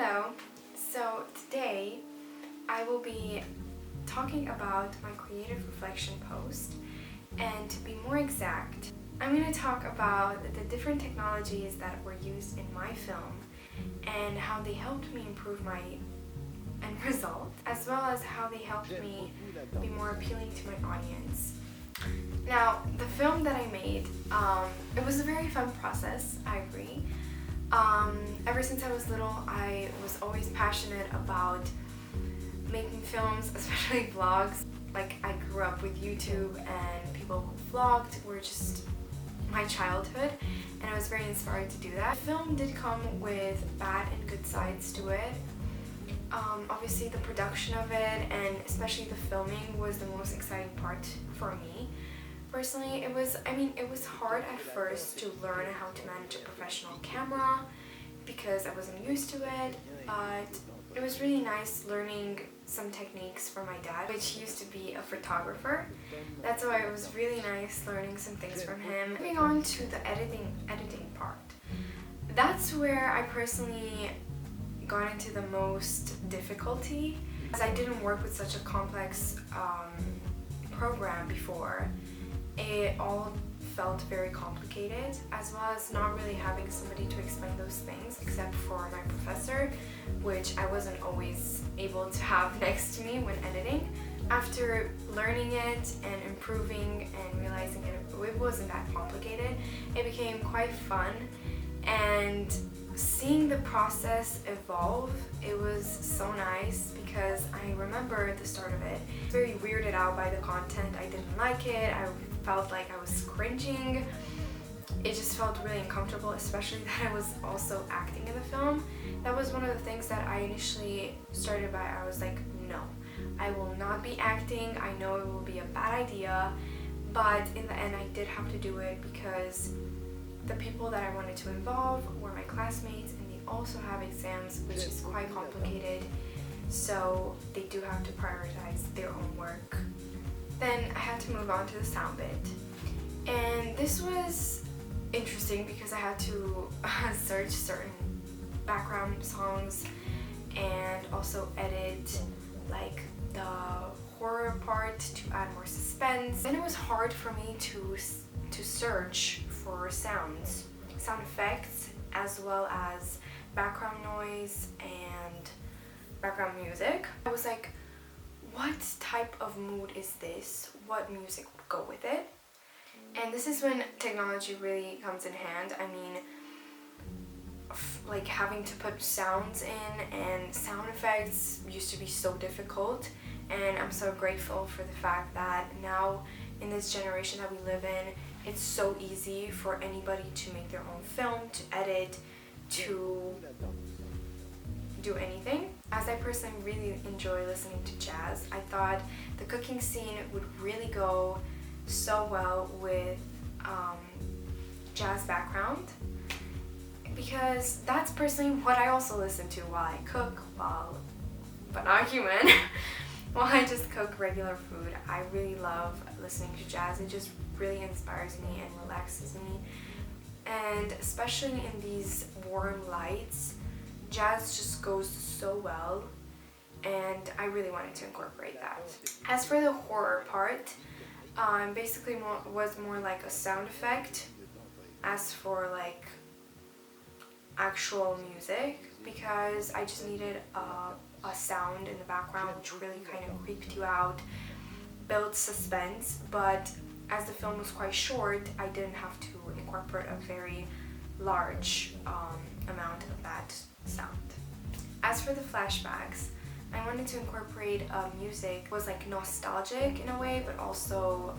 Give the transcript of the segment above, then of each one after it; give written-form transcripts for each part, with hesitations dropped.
Hello, so today I will be talking about my creative reflection post, and to be more exact, I'm going to talk about the different technologies that were used in my film and how they helped me improve my end result, as well as how they helped me be more appealing to my audience. Now, the film that I made, it was a very fun process, I agree. Ever since I was little, I was always passionate about making films, especially vlogs. Like, I grew up with YouTube, and people who vlogged were just my childhood, and I was very inspired to do that. The film did come with bad and good sides to it. Obviously, the production of it, and especially the filming, was the most exciting part for me. Personally, it was hard at first to learn how to manage a professional camera because I wasn't used to it, but it was really nice learning some techniques from my dad, which used to be a photographer. That's why it was really nice learning some things from him. Moving on to the editing part. That's where I personally got into the most difficulty, as I didn't work with such a complex program before. It all felt very complicated, as well as not really having somebody to explain those things except for my professor, which I wasn't always able to have next to me when editing. After learning it and improving and realizing it wasn't that complicated, it became quite fun, and seeing the process evolve, it was so nice because I remember at the start of it, very weirded out by the content. I didn't like it. I felt like I was cringing. It just felt really uncomfortable, especially that I was also acting in the film. That was one of the things that I initially started by. I was like, no, I will not be acting. I know it will be a bad idea, but in the end I did have to do it because the people that I wanted to involve were my classmates, and they also have exams, which is quite complicated, so they do have to prioritize their own work. Then I had to move on to the sound bit, and this was interesting because I had to search certain background songs and also edit like the horror part to add more suspense. Then it was hard for me to search for sound effects, as well as background noise and background music. I was like, what type of mood is this? What music would go with it? And this is when technology really comes in hand. I mean, like having to put sounds in and sound effects used to be so difficult, and I'm so grateful for the fact that now in this generation that we live in, it's so easy for anybody to make their own film, to edit, to do anything. As I personally really enjoy listening to jazz, I thought the cooking scene would really go so well with jazz background, because that's personally what I also listen to while I cook, but not human, while I just cook regular food. I really love listening to jazz. It just really inspires me and relaxes me, and especially in these warm lights, jazz just goes so well, and I really wanted to incorporate that. As for the horror part, basically was more like a sound effect as for like actual music, because I just needed a sound in the background which really kind of creeped you out, built suspense, but as the film was quite short, I didn't have to incorporate a very large amount of that sound. As for the flashbacks, I wanted to incorporate music that was like nostalgic in a way, but also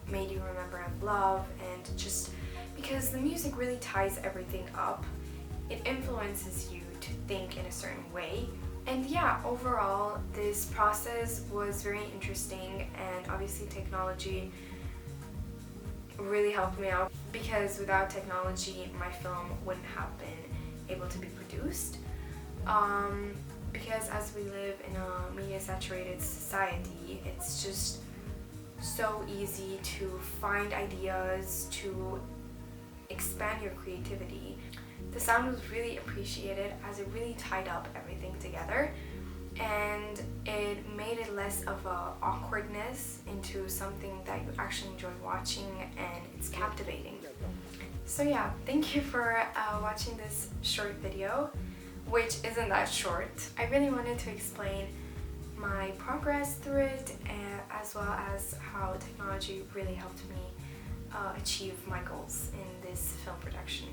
made you remember love, and just because the music really ties everything up, it influences you to think in a certain way. And yeah, overall, this process was very interesting, and obviously technology really helped me out, because without technology, my film wouldn't have been able to be produced. Because as we live in a media-saturated society, it's just so easy to find ideas, to expand your creativity. The sound was really appreciated as it really tied up everything together, and it made it less of a awkwardness into something that you actually enjoy watching, and it's captivating. So yeah, thank you for watching this short video, which isn't that short. I really wanted to explain my progress through it, as well as how technology really helped me achieve my goals in this film production.